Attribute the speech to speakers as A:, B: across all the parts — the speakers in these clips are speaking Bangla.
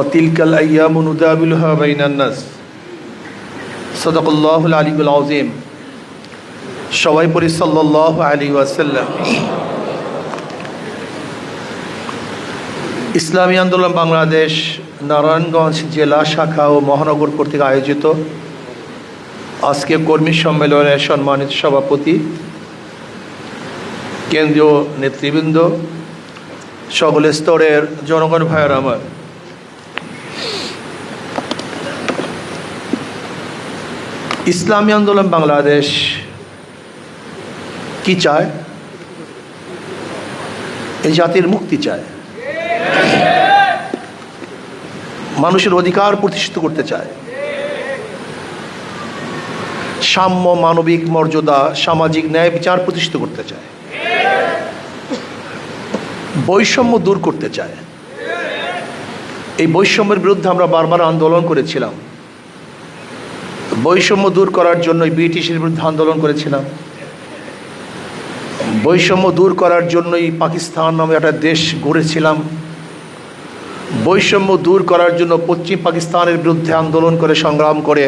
A: ওয়াতিলকাল আইয়ামু নুদাবিলুহা বাইনান নাস। সাদাকাল্লাহুল আলিয়্যুল আযীম। সবাই পড়ি সাল্লাল্লাহু আলাইহি ওয়াসাল্লাম। ইসলামী আন্দোলন বাংলাদেশ নারায়ণগঞ্জ জেলা শাখা ও মহানগর কর্তৃক আয়োজিত আজকে কর্মী সম্মেলনের সম্মানিত সভাপতি, কেন্দ্রীয় নেতৃবৃন্দ, সকল স্তরের জনগণ ভাইয়ের আমার, ইসলামী আন্দোলন বাংলাদেশ কি চায়? এই জাতির মুক্তি চায়, মানুষের অধিকার প্রতিষ্ঠিত করতে চায়, সাম্য, মানবিক মর্যাদা, সামাজিক ন্যায় বিচার প্রতিষ্ঠিত করতে চায়, বৈষম্য দূর করতে চায়। এই বৈষম্যের বিরুদ্ধে আমরা বারবার আন্দোলন করেছিলাম। বৈষম্য দূর করার জন্য ব্রিটিশের বিরুদ্ধে আন্দোলন করেছিলাম। বৈষম্য দূর করার জন্যই পাকিস্তান নামে একটা দেশ গড়েছিলাম। বৈষম্য দূর করার জন্য পশ্চিম পাকিস্তানের বিরুদ্ধে আন্দোলন করে, সংগ্রাম করে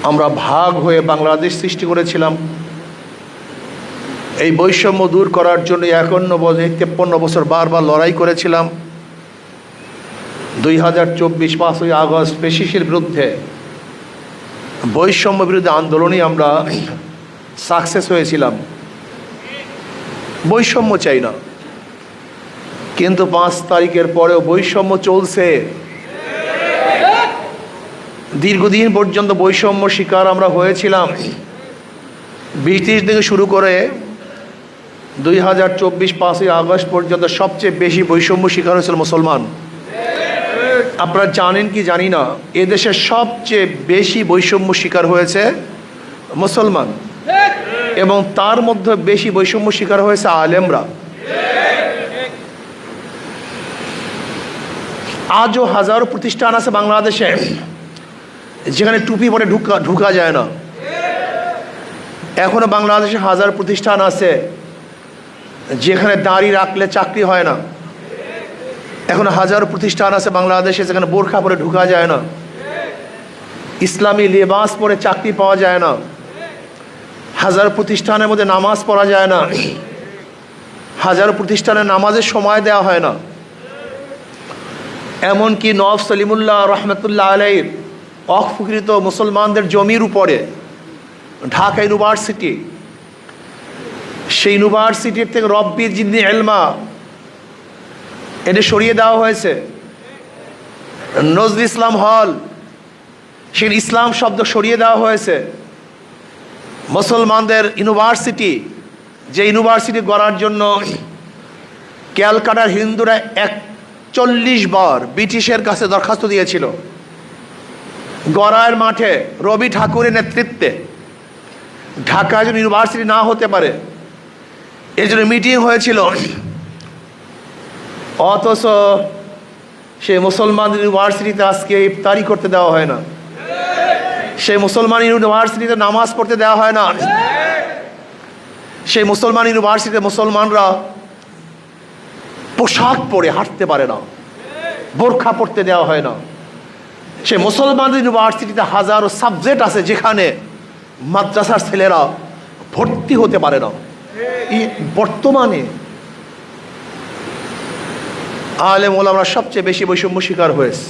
A: আমরা ভাগ হয়ে বাংলাদেশ সৃষ্টি করেছিলাম। এই বৈষম্য দূর করার জন্য 53 বছর বারবার লড়াই করেছিলাম। 2024 5ই আগস্ট পেশিসের বিরুদ্ধে, বৈষম্য বিরুদ্ধে আন্দোলনই আমরা সাকসেস হয়েছিলাম। বৈষম্য চাই না, কিন্তু 5 তারিখের পরেও বৈষম্য চলছে। দীর্ঘদিন পর্যন্ত বৈষম্য শিকার আমরা হয়েছিলাম। ব্রিটিশ থেকে শুরু করে 2024 5ই আগস্ট পর্যন্ত সবচেয়ে বেশি বৈষম্য শিকার হয়েছিল মুসলমান। আপনারা জানেন কি জানি না, এদেশের সবচেয়ে বেশি বৈষম্য শিকার হয়েছে মুসলমান, এবং তার মধ্যে বেশি বৈষম্য শিকার হয়েছে আলেমরা। আজও হাজারো প্রতিষ্ঠান আছে বাংলাদেশে যেখানে টুপি পরে ঢুকা যায় না। এখনো বাংলাদেশে হাজার প্রতিষ্ঠান আছে যেখানে দাড়ি রাখলে চাকরি হয় না। এখনো হাজারো প্রতিষ্ঠান আছে বাংলাদেশে যেখানে বোরখা পরে ঢুকা যায় না। ইসলামী লেবাস পরে চাকরি পাওয়া যায় না। হাজার প্রতিষ্ঠানের মধ্যে নামাজ পড়া যায় না। হাজার প্রতিষ্ঠানে নামাজের সময় দেওয়া হয় না। এমনকি নওয়াব সলিমুল্লাহ রহমতুল্লাহ আলাইহির অফকৃত মুসলমানদের জমির উপরে ঢাকা ইউনিভার্সিটি, সেই ইউনিভার্সিটির থেকে রব্বি জিদনি ইলমা এটা সরিয়ে দেওয়া হয়েছে। নজরুল ইসলাম হল, সেই ইসলাম শব্দ সরিয়ে দেওয়া হয়েছে। মুসলমানদের ইউনিভার্সিটি, যে ইউনিভার্সিটি গড়ার জন্য ক্যালকাটার হিন্দুরা 41 বার ব্রিটিশের কাছে দরখাস্ত দিয়েছিল। গড়ার মাঠে রবি ঠাকুরের নেতৃত্বে ঢাকা যেন ইউনিভার্সিটি না হতে পারে, এই জন্য মিটিং হয়েছিল। অথচ সেই মুসলমান ইউনিভার্সিটিতে আজকে ইফতারি করতে দেওয়া হয় না। সেই মুসলমান ইউনিভার্সিটিতে নামাজ পড়তে দেওয়া হয় না। সেই মুসলমান ইউনিভার্সিটিতে মুসলমানরা পোশাক পরে হাঁটতে পারে না, বোরখা পড়তে দেওয়া হয় না। সেই মুসলমান ইউনিভার্সিটিতে হাজারো সাবজেক্ট আছে যেখানে মাদ্রাসার ছেলেরা ভর্তি হতে পারে না। বর্তমানে আলেম ওলামারা সবচেয়ে বেশি বৈষম্য শিকার হয়েছে।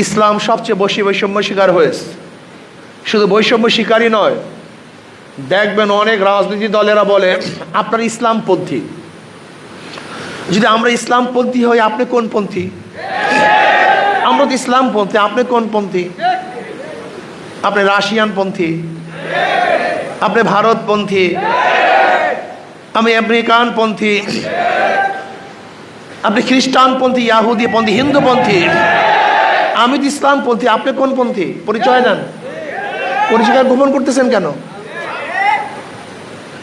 A: ইসলাম সবচেয়ে বেশি বৈষম্য শিকার হয়েছে। শুধু বৈষম্য শিকারই নয়, দেখবেন অনেক রাজনীতি দলেরা বলে আপনার ইসলামপন্থী। যদি আমরা ইসলামপন্থী হই, আপনি কোন পন্থী? আমরা তো ইসলামপন্থী, আপনি কোন পন্থী? আপনি রাশিয়ান পন্থী, আপনি ভারতপন্থী, আমি আমেরিকান পন্থী, আপনি খ্রিস্টানপন্থী, ইয়াহুদি পন্থী, হিন্দু পন্থী। আমি তো ইসলামপন্থী, আপনি কোন পন্থী? পরিচয় দেন। পরিচয় গোপন করতেছেন কেন?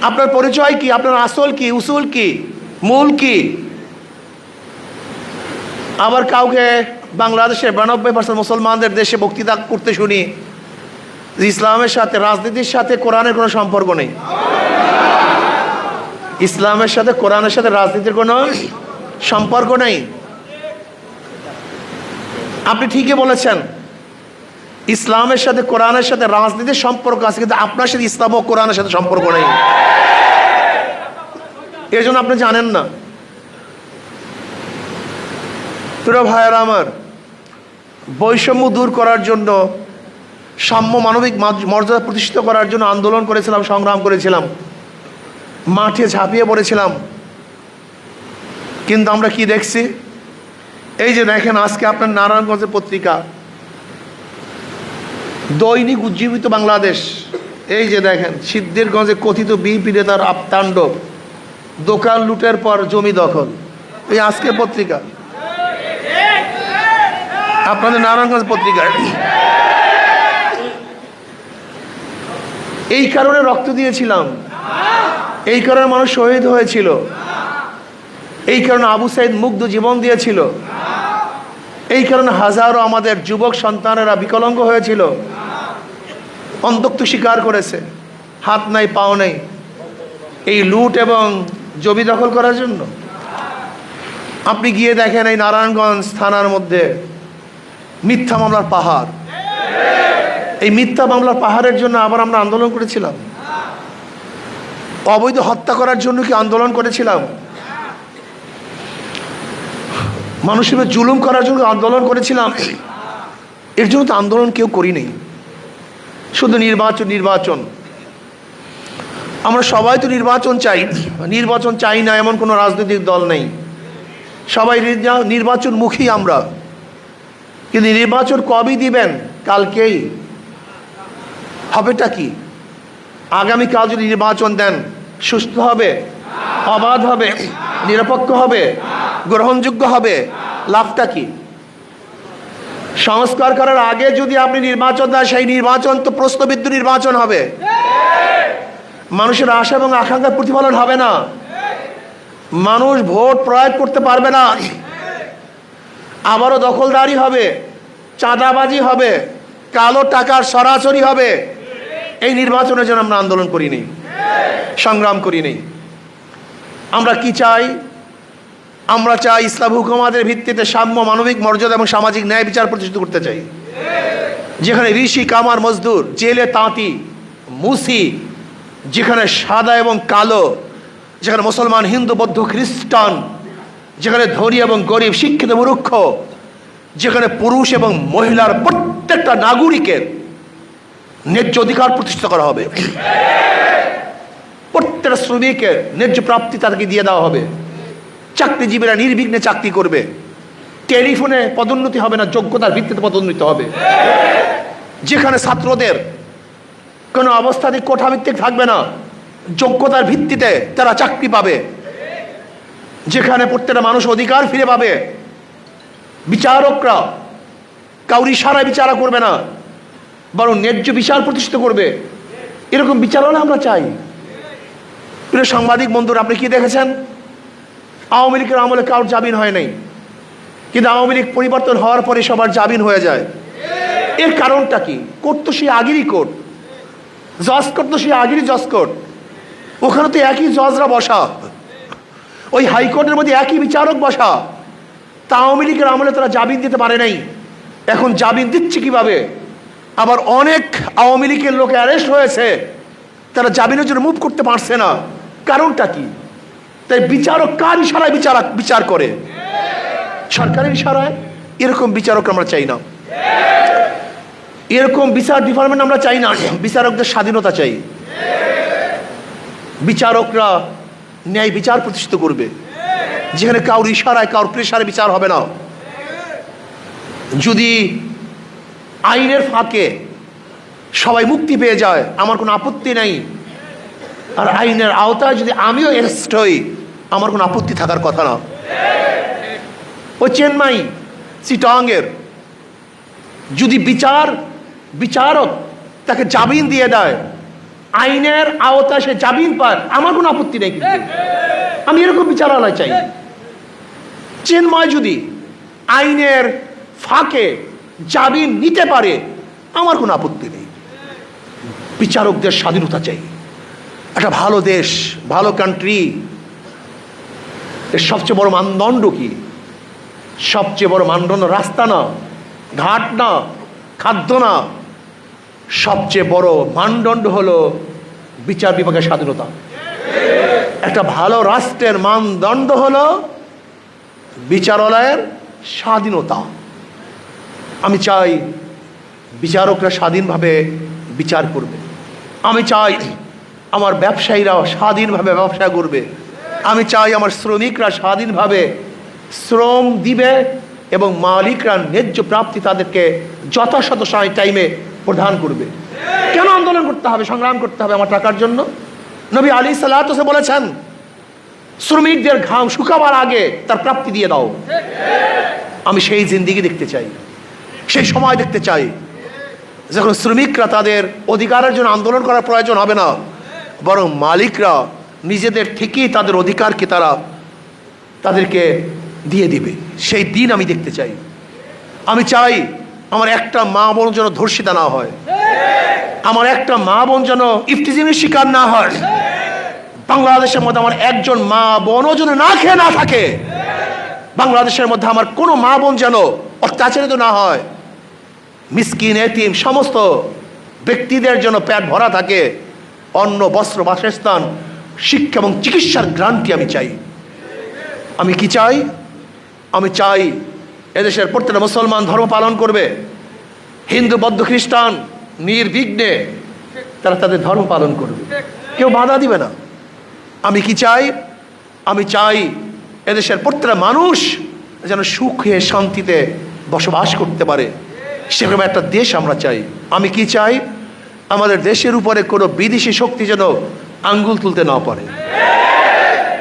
A: আপনার পরিচয় কি? আপনার আসল কি? উসুল কি? মূল কি? আবার কাউকে বাংলাদেশে 92% মুসলমানদের দেশে বক্তৃতা করতে শুনি যে ইসলামের সাথে, রাজনীতির সাথে কোরআনের কোনো সম্পর্ক নেই। ইসলামের সাথে, কোরআনের সাথে রাজনীতির কোনো সম্পর্ক নেই। আপনি ঠিকই বলেছেন, ইসলামের সাথে কোরআনের সাথে রাজনীতির সম্পর্ক আছে, কিন্তু আপনার সাথে ইসলাম ও কোরআনের সাথে সম্পর্ক নেই। এর জন্য আপনি জানেন না। প্রিয় ভাইয়েরা আমার, বৈষম্য দূর করার জন্য, সাম্য মানবিক মর্যাদা প্রতিষ্ঠিত করার জন্য আন্দোলন করেছিলাম, সংগ্রাম করেছিলাম, মাঠে ঝাঁপিয়ে পড়েছিলাম। কিন্তু আমরা কি দেখছি? এই যে দেখেন, আজকে আপনার নারায়ণগঞ্জের পত্রিকা দৈনিক উজ্জীবিত বাংলাদেশ, এই যে দেখেন, সিদ্ধিরগঞ্জে কথিত বিএনপি নেতার তাণ্ডব, দোকান লুটের পর জমি দখল, এই আজকের পত্রিকা, আপনাদের নারায়ণগঞ্জ পত্রিকায়। এই কারণে রক্ত দিয়েছিলাম, এই কারণে মানুষ শহীদ হয়েছিল, এই কারণে আবু সাইদ মুগ্ধ জীবন দিয়েছিল, এই কারণে হাজারো আমাদের যুবক সন্তানেরা বিকলাঙ্গ হয়েছিল, অন্তক্ত স্বীকার করেছে, হাত নাই পাও নেই, এই লুট এবং জমি দখল করার জন্য। আপনি গিয়ে দেখেন, এই নারায়ণগঞ্জ থানার মধ্যে মিথ্যা মামলার পাহাড়, এই মিথ্যা মামলার পাহাড়ের জন্য আবার আমরা আন্দোলন করেছিলাম। অবৈধ হত্যা করার জন্য কি আন্দোলন করেছিলাম? মানুষের জুলুম করার জন্য আন্দোলন করেছিলাম? এর জন্য তো আন্দোলন কেউ করিনি। শুধু নির্বাচন নির্বাচন, আমরা সবাই তো নির্বাচন চাই, নির্বাচন চাই না এমন কোনো রাজনৈতিক দল নেই, সবাই নির্বাচনমুখী আমরা। কিন্তু নির্বাচন কবে দিবেন? কালকেই। হবেটা কি? আগামীকাল যদি নির্বাচন দেন, সুস্থ হবে, অবাধ হবে, নিরপেক্ষ হবে, গ্রহণযোগ্য হবে, লাভটা কি? সংস্কার করার আগে যদি আপনি নির্বাচন দেন, সেই নির্বাচন তো প্রশ্নবিদ্ধ নির্বাচন হবে, মানুষের আশা এবং আকাঙ্ক্ষার প্রতিফলন হবে না, মানুষ ভোট প্রয়োগ করতে পারবে না, আবারও দখলদারি হবে, চাঁদাবাজি হবে, কালো টাকার সরাসরি হবে। এই নির্বাচনের জন্য আমরা আন্দোলন করিনি, সংগ্রাম করিনি। আমরা কি চাই? আমরা চাই ইসলাম হুকুমাতের ভিত্তিতে সাম্য, মানবিক মর্যাদা এবং সামাজিক ন্যায় বিচার প্রতিষ্ঠিত করতে চাই, যেখানে ঋষি, কামার, মজদুর, জেলে, তাঁতি, মুসি, যেখানে সাদা এবং কালো, যেখানে মুসলমান, হিন্দু, বৌদ্ধ, খ্রিস্টান, যেখানে ধনী এবং গরিব, শিক্ষিত, মূর্খ, যেখানে পুরুষ এবং মহিলার প্রত্যেকটা নাগরিকের ন্যায্য অধিকার প্রতিষ্ঠা করা হবে, প্রত্যেকটা শ্রমিকের ন্যায্য প্রাপ্তি তাদেরকে দিয়ে দেওয়া হবে, চাকরিজীবীরা নির্বিঘ্নে চাকরি করবে, টেলিফোনে পদোন্নতি হবে না, যোগ্যতার ভিত্তিতে পদোন্নতি হবে, যেখানে ছাত্রদের কোনো অবস্থাতে কোঠাভিত্তিক থাকবে না, যোগ্যতার ভিত্তিতে তারা চাকরি পাবে, যেখানে প্রত্যেকটা মানুষ অধিকার ফিরে পাবে, বিচারকরা কাউরি ইশারায় বিচারা করবে না, বরং ন্যায্য বিচার প্রতিষ্ঠিত করবে। এরকম বিচারনা আমরা চাই। প্রিয় সাংবাদিক বন্ধুরা, আপনি কি দেখেছেন? আওয়ামী লীগের আমলে কারোর জামিন হয় নাই, কিন্তু আওয়ামী লীগ পরিবর্তন হওয়ার পরে সবার জামিন হয়ে যায়। এর কারণটা কি? কোর্ট তো সেই আগেরই কোর্ট, জজ কোর্ট তো সেই আগেরই জজ কোর্ট, ওখানে তো একই জজরা বসা, ওই হাইকোর্টের মধ্যে একই বিচারক বসা। তা আওয়ামী লীগের আমলে তারা জামিন দিতে পারে নাই, এখন জামিন দিচ্ছে কিভাবে? আবার অনেক আওয়ামী লীগের লোক অ্যারেস্ট হয়েছে, তারা জামিনের জন্য মুভ করতে পারছে না। কারণটা কি? তাই বিচারক কার ইশারায় বিচার করে? সরকারের ইশারায়? এরকম বিচারক আমরা চাই না, এরকম বিচার ডিপার্টমেন্ট আমরা চাই না। বিচারকদের স্বাধীনতা চাই, বিচারকরা ন্যায় বিচার প্রতিষ্ঠিত করবে, যেখানে কারোর ইশারায়, কারোর প্রেশারে বিচার হবে না। যদি আইনের ফাঁকে সবাই মুক্তি পেয়ে যায়, আমার কোনো আপত্তি নাই, আর আইনের আওতায় যদি আমিও অ্যারেস্ট হই, আমার কোনো আপত্তি থাকার কথা না। ওই চেন্নাই, চিটাংয়ের যদি বিচারক তাকে জামিন দিয়ে দেয়, আইনের আওতায় সে জামিন পায়, আমার কোনো আপত্তি নেই, কিন্তু আমি এরকম বিচারালয় চাই। চেন্নাই যদি আইনের ফাঁকে জামিন নিতে পারে, আমার কোনো আপত্তি নেই। বিচারকদের স্বাধীনতা চাই। একটা ভালো দেশ, ভালো কান্ট্রি, এর সবচেয়ে বড় মানদণ্ড কি? সবচেয়ে বড় মানদণ্ড রাস্তা না, ঘাট না, খাদ্য না, সবচেয়ে বড় মানদণ্ড হলো বিচার বিভাগের স্বাধীনতা। একটা ভালো রাষ্ট্রের মানদণ্ড হলো বিচারালয়ের স্বাধীনতা। আমি চাই বিচারকরা স্বাধীনভাবে বিচার করবে। আমি চাই আমার ব্যবসায়ীরা স্বাধীনভাবে ব্যবসা করবে। আমি চাই আমার শ্রমিকরা স্বাধীনভাবে শ্রম দিবে এবং মালিকরা ন্যায্য প্রাপ্তি তাদেরকে যথাযথ টাইমে প্রদান করবে। কেন আন্দোলন করতে হবে, সংগ্রাম করতে হবে আমার টাকার জন্য? নবী আলাইহিস সালাতু ওয়াস সালাম বলেছেন, শ্রমিকদের ঘাম শুকাবার আগে তার প্রাপ্তি দিয়ে দাও। আমি সেই জিন্দেগি দেখতে চাই, সেই সময় দেখতে চাই যখন শ্রমিকরা তাদের অধিকারের জন্য আন্দোলন করার প্রয়োজন হবে না, বরং মালিকরা নিজেদের থেকেই তাদের অধিকারকে তাদেরকে দিয়ে দিবে। সেই দিন আমি দেখতে চাই। আমি চাই আমার একটা মা বোন যেন ধর্ষিতা না হয়, আমার একটা মা বোন যেন ইফতিজিমের শিকার না হয়, বাংলাদেশের মধ্যে আমার একজন মা বোনও যেন না খেয়ে না থাকে, বাংলাদেশের মধ্যে আমার কোনো মা বোন যেন অত্যাচারিত না হয়, মিসকিন এতিম সমস্ত ব্যক্তিদের জন্য পেট ভরা থাকে, অন্ন বস্ত্র বাসস্থান শিক্ষা এবং চিকিৎসার গ্রান্টি আমি চাই। আমি কি চাই? আমি চাই এদেশের প্রত্যেকটা মুসলমান ধর্ম পালন করবে, হিন্দু বৌদ্ধ খ্রিস্টান নির্বিঘ্নে তারা তাদের ধর্ম পালন করবে, কেউ বাধা দিবে না। আমি কি চাই? আমি চাই এদেশের প্রত্যেকটা মানুষ যেন সুখে শান্তিতে বসবাস করতে পারে, সেরকম একটা দেশ আমরা চাই। আমি কি চাই? আমাদের দেশের উপরে কোনো বিদেশি শক্তি যেন আঙ্গুল তুলতে না পারে,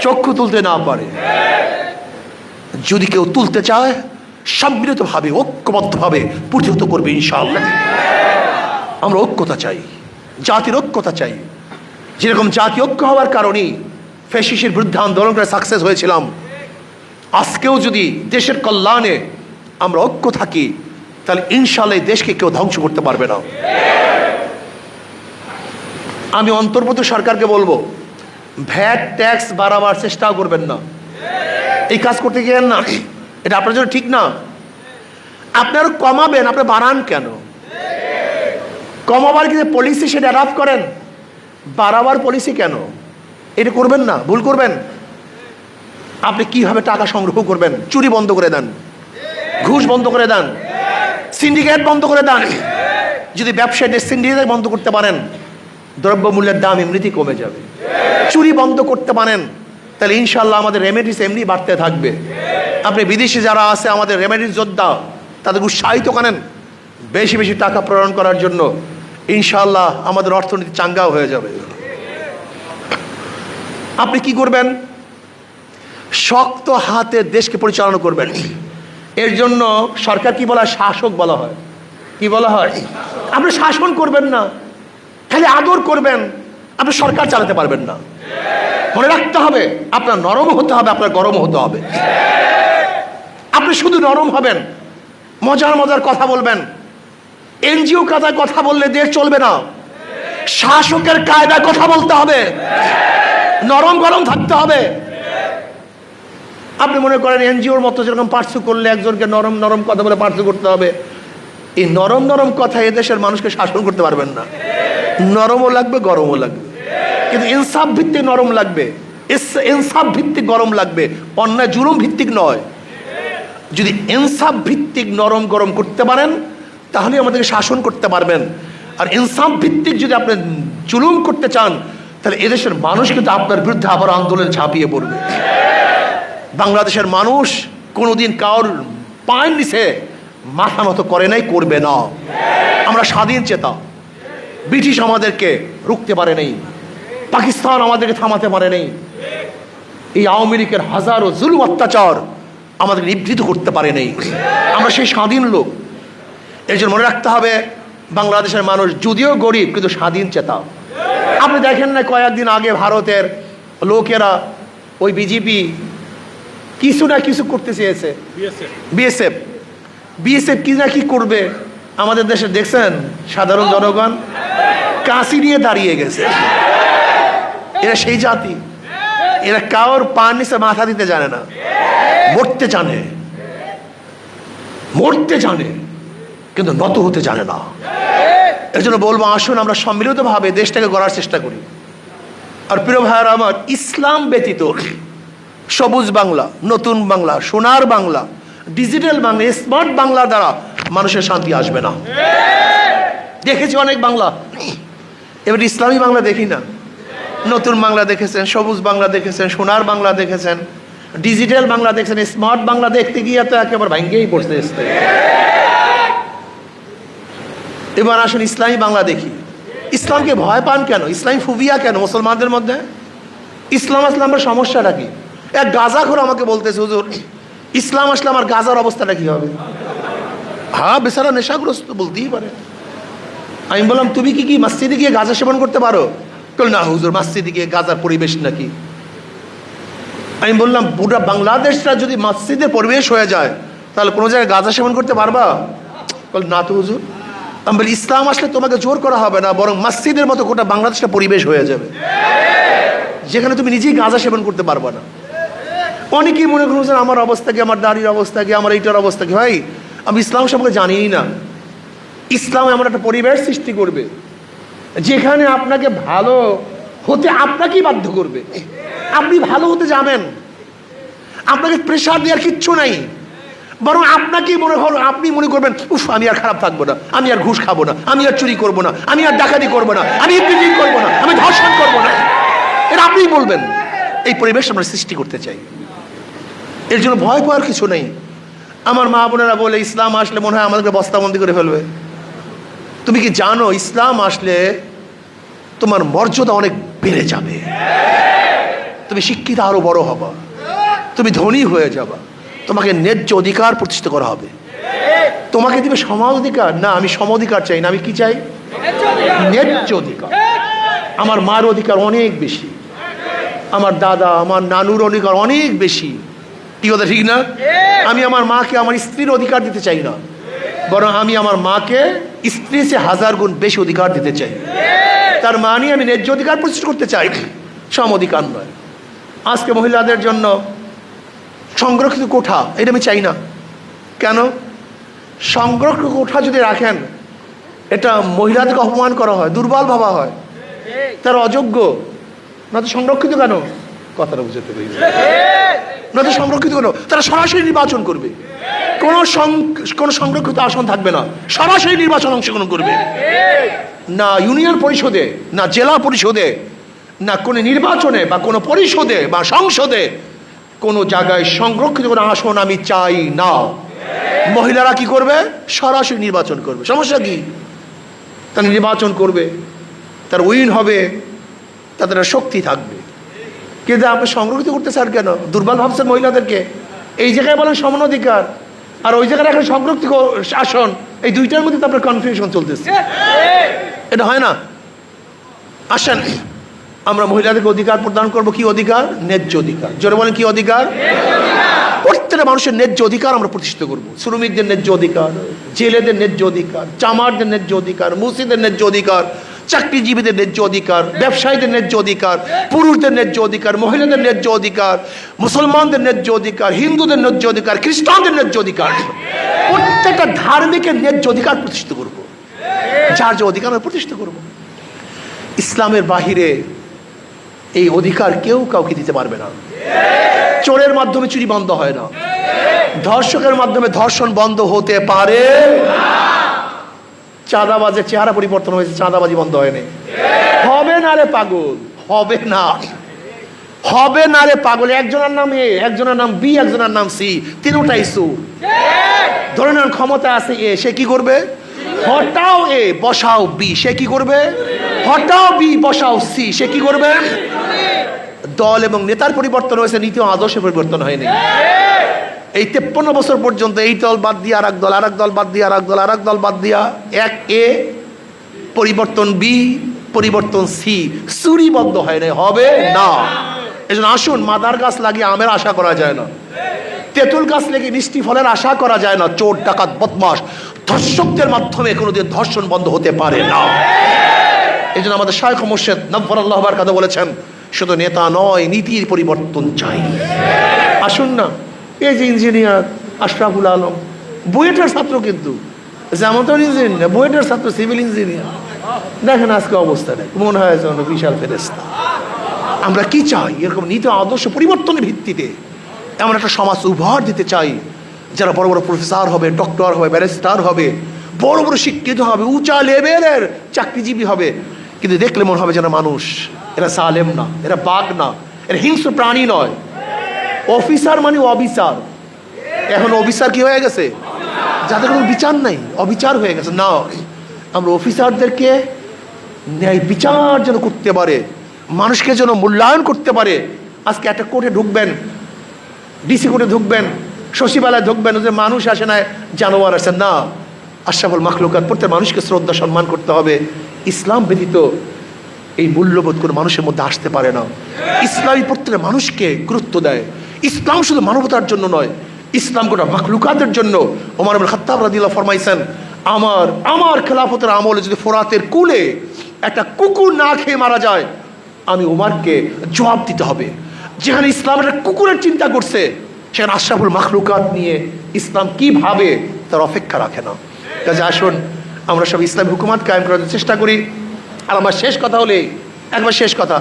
A: চক্ষু তুলতে না পারে। যদি কেউ তুলতে চায় সম্মিলিতভাবে ঐক্যবদ্ধভাবে প্রতিহত করবে ইনশাআল্লাহ। আমরা ঐক্যতা চাই, জাতির ঐক্যতা চাই। যেরকম জাতি ঐক্য হওয়ার কারণেই ফ্যাসিস্টের বিরুদ্ধে আন্দোলন করে সাকসেস হয়েছিলাম, আজকেও যদি দেশের কল্যাণে আমরা ঐক্য থাকি তাহলে ইনশাআল্লাহ দেশকে কেউ ধ্বংস করতে পারবে না। আমি অন্তর্বর্তী সরকারকে বলবো, ভ্যাট ট্যাক্স বাড়াবার চেষ্টাও করবেন না, এই কাজ করতে গেলেন না, এটা আপনার জন্য ঠিক না। আপনারা কমাবেন, আপনি বাড়ান কেন? কমাবার কি পলিসি সেটা অ্যাডাপ্ট করেন, বাড়াবার পলিসি কেন? এটা করবেন না, ভুল করবেন। আপনি কিভাবে টাকা সংগ্রহ করবেন? চুরি বন্ধ করে দেন, ঘুষ বন্ধ করে দেন, সিন্ডিকেট বন্ধ করে দেন। যদি ব্যবসায়ীদের সিন্ডিকেট বন্ধ করতে পারেন, দ্রব্যমূল্যের দাম এমনিতেই কমে যাবে। চুরি বন্ধ করতে পারেন, তাহলে ইনশাল্লাহ আমাদের রেমেডিস এমনি বাড়তে থাকবে। আপনি বিদেশি যারা আছে আমাদের রেমেডিস যোদ্ধা, তাদের উৎসাহিত করেন বেশি বেশি টাকা প্রেরণ করার জন্য, ইনশাল্লাহ আমাদের অর্থনীতি চাঙ্গাও হয়ে যাবে। আপনি কি করবেন? শক্ত হাতে দেশকে পরিচালনা করবেন। এর জন্য সরকার কি বলা হয়? শাসক বলা হয়। কি বলা হয়? আপনি শাসন করবেন না, খালি আদর করবেন, আপনি সরকার চালাতে পারবেন না। মনে রাখতে হবে, আপনার নরম হতে হবে, আপনার গরম হতে হবে। আপনি শুধু নরম হবেন, মজার মজার কথা বলবেন, এনজিও কায়দায় কথা বললে দেশ চলবে না। শাসকের কায়দায় কথা বলতে হবে, নরম গরম থাকতে হবে। আপনি মনে করেন এনজিওর মতো যেরকম পার্সু করলে একজনকে নরম নরম কথা বলে পার্সু করতে হবে, এই নরম নরম কথা এদেশের মানুষকে শাসন করতে পারবেন না। নরমও লাগবে, গরমও লাগবে, কিন্তু ইনসাফ ভিত্তিক নরম লাগবে, ইনসাফ ভিত্তিক গরম লাগবে, অন্যায় জুলুম ভিত্তিক নয়। যদি ইনসাফ ভিত্তিক নরম গরম করতে পারেন তাহলে আমাদেরকে শাসন করতে পারবেন। আর ইনসাফ ভিত্তিক যদি আপনি জুলুম করতে চান তাহলে এদেশের মানুষ কিন্তু আপনার বিরুদ্ধে আবার আন্দোলন ঝাঁপিয়ে পড়বে। বাংলাদেশের মানুষ কোনোদিন কারোর পায়ের নিচে মাথা মতো করে নাই, করবে না। আমরা স্বাধীন চেতা, ব্রিটিশ আমাদেরকে রুখতে পারে নাই, পাকিস্তান আমাদেরকে থামাতে পারে নাই, এই আওয়ামী লীগের হাজারো জুলুম অত্যাচার আমাদের নিবৃত করতে পারে নাই। আমরা সেই স্বাধীন লোক। এই জন্য মনে রাখতে হবে, বাংলাদেশের মানুষ যদিও গরিব কিন্তু স্বাধীন চেতা। আপনি দেখেন না কয়েকদিন আগে ভারতের লোকেরা ওই বিজেপি কিছু না কিছু করতে চেয়েছে, বিএসএফ কি না কি করবে আমাদের দেশে, দেখছেন সাধারণ জনগণ কাশি নিয়ে দাঁড়িয়ে গেছে। এরা সেই জাতি, এরা কারোর পা নিচে মাথা দিতে জানে না, মরতে জানে, মরতে জানে। কিন্তু নত হতে জানে না। এর জন্য বলবো, আসুন আমরা সম্মিলিতভাবে দেশটাকে গড়ার চেষ্টা করি। আর প্রিয় ভাইয়ারা আমার, ইসলাম ব্যতীত সবুজ বাংলা, নতুন বাংলা, সোনার বাংলা, ডিজিটাল বাংলা, স্মার্ট বাংলার দ্বারা মানুষের শান্তি আসবে না। দেখেছি অনেক বাংলা, এবার ইসলামী বাংলা দেখি না। নতুন বাংলা দেখেছেন, সবুজ বাংলা দেখেছেন, সোনার বাংলা দেখেছেন, ডিজিটাল বাংলা দেখেছেন, স্মার্ট বাংলা দেখতে গিয়ে তো একেবারে ভাঙ্গেই পড়তে। এবার আসুন ইসলামী বাংলা দেখি। ইসলামকে ভয় পান কেন? ইসলামী ফুবিয়া কেন মুসলমানদের মধ্যে? ইসলাম আসলে আমার সমস্যাটা কি? এক গাঁজাখোর আমাকে বলতেছে, হুজুর ইসলাম আসলে আমার গাঁজার অবস্থাটা কি হবে? হ্যাঁ, বেচারা নেশাগ্রস্ত, বলতেই পারে। আমি বললাম, তুমি কি মসজিদে গিয়ে গাঁজা সেবন করতে পারো? না হুজুর, মসজিদে গিয়ে গাঁজার পরিবেশ নাকি। আমি বললাম, পুরো বাংলাদেশটা যদি মসজিদের পরিবেশ হয়ে যায় তাহলে কোনো জায়গায় গাঁজা সেবন করতে পারবা? না তো হুজুর। আমি বলি, ইসলাম আসলে তোমাকে জোর করা হবে না, বরং মসজিদের মতো গোটা বাংলাদেশটা পরিবেশ হয়ে যাবে, যেখানে তুমি নিজেই গাঁজা সেবন করতে পারবা না। অনেকেই মনে করছেন আমার অবস্থা কি, আমার দাড়ির অবস্থা কি, আমার এইটার অবস্থা কি। ভাই, আমি ইসলাম সম্পর্কে জানিই না। ইসলাম এমন একটা পরিবেশ সৃষ্টি করবে যেখানে আপনাকে ভালো হতে আপনাকেই বাধ্য করবে। আপনি ভালো হতে যাবেন, আপনাকে প্রেশার দেওয়ার কিচ্ছু নাই, বরং আপনাকেই আপনি মনে করবেন, উফ আমি আর খারাপ থাকবো না, আমি আর ঘুষ খাবো না, আমি আর চুরি করবো না, আমি আর ডাকাতি করবো না, আমি ইপিজিং করবো না, আমি ধর্ষণ করবো না। এটা আপনিই বলবেন। এই পরিবেশ আমরা সৃষ্টি করতে চাই। এর জন্য ভয় পাওয়ার কিছু নেই। আমার মা বোনেরা বলে, ইসলাম আসলে মনে হয় আমাদেরকে বস্তাবন্দি করে ফেলবে। তুমি কি জানো, ইসলাম আসলে তোমার মর্যাদা অনেক বেড়ে যাবে, তুমি শিক্ষিত আরো বড় হবা, তুমি ধনী হয়ে যাবা, তোমাকে ন্যায্য অধিকার প্রতিষ্ঠিত করা হবে। তোমাকে দিবে সমাজ অধিকার না, আমি সম অধিকার চাই না, আমি কি চাই? ন্যায্য অধিকার। আমার মার অধিকার অনেক বেশি, আমার দাদা আমার নানুর অধিকার অনেক বেশি। কি কথা ঠিক না? আমি আমার মাকে আমার স্ত্রীর অধিকার দিতে চাই না, বরং আমি আমার মাকে স্ত্রীর চেয়ে 1000 গুণ বেশি অধিকার দিতে চাই। তার মানে আমি ন্যায্য অধিকার প্রতিষ্ঠা করতে চাই, সম অধিকার নয়। আজকে মহিলাদের জন্য সংরক্ষিত কোঠা, এটা আমি চাই না। কেন? সংরক্ষিত কোঠা যদি রাখেন, এটা মহিলাদেরকে অপমান করা হয়, দুর্বল ভাবা হয়, তারা অযোগ্য। না তো সংরক্ষিত কেন? কথাটা বুঝতে পেরেছি। না তো সংরক্ষিত কেন? তারা সরাসরি নির্বাচন করবে, কোনো সংরক্ষিত আসন থাকবে না, সরাসরি নির্বাচন অংশগ্রহণ করবে। না ইউনিয়ন পরিষদে, না জেলা পরিষদে, না কোনো নির্বাচনে বা কোনো পরিষদে বা সংসদে কোনো জায়গায় সংরক্ষিত কোনো আসন আমি চাই না। মহিলারা কি করবে? সরাসরি নির্বাচন করবে। সমস্যা কি? তারা নির্বাচন করবে, তার উইন হবে, তাদের শক্তি থাকবে। কিন্তু আপনি সংরক্ষিত করতে চান কেন? দুর্বল ভাবছেন মহিলাদেরকে। এই জায়গায় বলেন সমান অধিকার, আর ওই জায়গায় এখন সংরক্ষিত আসন, এই দুইটার মধ্যে তো আপনার কনফিউশন চলতেছে। এটা হয় না। আসেন, আমরা মহিলাদেরকে অধিকার প্রদান করব। কি অধিকার? ন্যায্য অধিকার। জোরে বলেন, কি অধিকার? প্রত্যেকটা মানুষের ন্যায্য অধিকার আমরা প্রতিষ্ঠিত করব। শ্রমিকদের ন্যায্য অধিকার, জেলেদের ন্যায্য অধিকার, চামারদের ন্যায্য অধিকার, মুসিদের ন্যায্য অধিকার, চাকরিজীবীদের ন্যায্য অধিকার, ব্যবসায়ীদের ন্যায্য অধিকার, পুরুষদের ন্যায্য অধিকার, মহিলাদের ন্যায্য অধিকার, মুসলমানদের ন্যায্য অধিকার, হিন্দুদের ন্যায্য অধিকার, খ্রিস্টানদের ন্যায্য অধিকার, প্রত্যেকটা ধার্মিকের ন্যায্য অধিকার প্রতিষ্ঠিত করব। যার যে অধিকার আমরা প্রতিষ্ঠিত করব। ইসলামের বাহিরে এই অধিকার কেউ কাউকে দিতে পারবে না। চোরের মাধ্যমে চুরি বন্ধ হয় না, ধর্ষকের মাধ্যমে ধর্ষণ বন্ধ হতে পারে না। চাঁদাবাজের চেহারা পরিবর্তন হয়েছে, চাঁদাবাজি বন্ধ হয়নি। হবে না রে পাগল, হবে না, হবে না রে পাগল। একজনের নাম এ, একজনের নাম বি, একজনের নাম সি, তিনটাই সুর। ধরে নেন ক্ষমতা আছে এ, সে কি করবে? হটাও এ বসাও বি, সে কি করবে? হটাও বি বসাও সি, সে কি করবে? দল এবং নেতার পরিবর্তন হয়েছে, নীতি ও আদর্শের পরিবর্তন হয়নি। এই 53 বছর পর্যন্ত এই দল বাদ দিয়ে আর এক দল, আর এক দল বাদ দিয়ে আর এক দল, আর এক দল বাদ দিয়া এক এ পরিবর্তন বি, পরিবর্তন সি, চুরি বন্ধ হয় না, হবে না। এই জন্য আসুন, মাদার গাছ লাগিয়ে আমের আশা করা যায় না, তেঁতুল গাছ লেগে মিষ্টি ফলের আশা করা যায় না। চোর ডাকাত বদমাশ ধর্ষকদের মাধ্যমে কোনোদিন ধর্ষণ বন্ধ হতে পারে না। এই জন্য আমাদের শায়খ মুর্শিদ নব্বরাল্লাহু বারাকাতু বলেছেন, শুধু নেতা নয়, নীতির পরিবর্তন চাই। আসুন না, এই যে ইঞ্জিনিয়ার আশরাফুল আলম বুয়েটের ছাত্র, কিন্তু যেমন তো ইঞ্জিনিয়ার, বুয়েটের ছাত্র সিভিল ইঞ্জিনিয়ার, দেখেন আজকে অবস্থা নেই, মনে হয় যেন বিশাল ফেরেশতা। আমরা কি চাই? এরকম নীতি আদর্শ পরিবর্তনের ভিত্তিতে এমন একটা সমাজ উপহার দিতে চাই, যারা বড় বড় প্রফেসর হবে, ডক্টর হবে, ব্যারিস্টার হবে, বড় বড় শিক্ষিত হবে, উঁচা লেভেলের চাকরিজীবী হবে, কিন্তু দেখলে মনে হবে যেন মানুষ, এরা সালেম না, এরা বাঘ না, এরা হিংস্র প্রাণী নয়। অফিসার মানে অবিচার, এখন অফিসার কি হয়ে গেছে? যাদের কোনো বিচার নাই, অবিচার হয়ে গেছে। না, আমরা অফিসারদেরকে ন্যায় বিচার যেন করতে পারে, মানুষকে যেন মূল্যায়ন করতে পারে। আজকে একটা কোর্টে ঢুকবেন, ডিসি কোর্টে ঢুকবেন, সচিবালয়ে ঢুকবেন, যে মানুষ আসে না, জানোয়ার আসে না। আশরাফুল মাখলুকাত, প্রত্যেক মানুষকে শ্রদ্ধা সম্মান করতে হবে। ইসলাম ব্যতীত এই মূল্যবোধ কোনো মানুষের মধ্যে আসতে পারে না। ইসলামই প্রত্যেক মানুষকে গুরুত্ব দেয়। ইসলাম শুধু মানবতার জন্য নয়, ইসলাম গোটা মাখলুকাতের জন্য। ওমর ইবনে খাত্তাব রাদিয়াল্লাহু ফরমাইছেন, আমার খেলাফতের আমলে যদি ফোরাতের কুলে একটা কুকুর না খেয়ে মারা যায়, আমি ওমরকে জবাব দিতে হবে। যেখানে ইসলাম একটা কুকুরের চিন্তা করছে, সেখানে আশরাফুল মাখলুকাত নিয়ে ইসলাম কি ভাবে তার অপেক্ষা রাখে না। কাজে আসুন আমরা সব ইসলাম হুকুমাত কায়েম করার চেষ্টা করি। আর আমার শেষ কথা হলে, একবার শেষ কথা,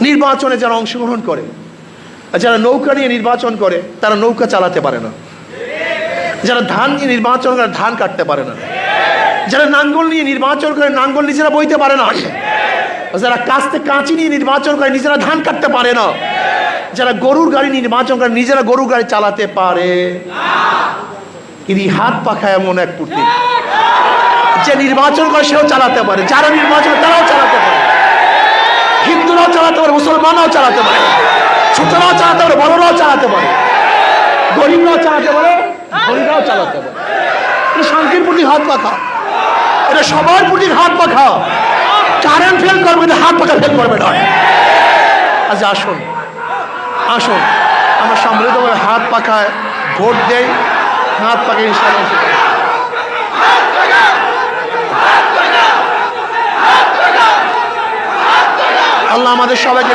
A: নির্বাচনে যারা অংশগ্রহণ করে, যারা নৌকা নিয়ে নির্বাচন করে, তারা নৌকা চালাতে পারে না। যারা ধান নিয়ে নির্বাচন করে, ধান কাটতে পারে না। যারা নাঙ্গল নিয়ে নির্বাচন করে, নাঙ্গল নিজেরা বইতে পারে না। যারা কাস্তে কাঁচি নিয়ে নির্বাচন করে, নিজেরা ধান কাটতে পারে না। যারা গরুর গাড়ি নির্বাচন করে, নিজেরা গরুর গাড়ি চালাতে পারে। কিন্তু হাত পাখায় এমন এক পুঁটি, যে নির্বাচন করে সেও চালাতে পারে, যারা নির্বাচন তারাও চালাতে পারে। হিন্দুরাও চালাতে পারে, মুসলমানরাও চালাতে পারে, ছোটরাও চালাতে পারে, বড়রাও চালাতে পারে, গরিবরাও চালাতে পারে, ধনীরাও চালাতে পারে। এটা শান্তির প্রতি হাত পাখা, এটা সবার প্রতি হাত পাখা। কারেন্ট ফেল করবে, এটা হাত পাখা ফেল করবে না। আজ আসুন আসুন আমরা সম্মিলিতভাবে হাত পাখায় ভোট দেই, হাত পাখায় ইনশাআল্লাহ। আল্লাহ আমাদের সবাইকে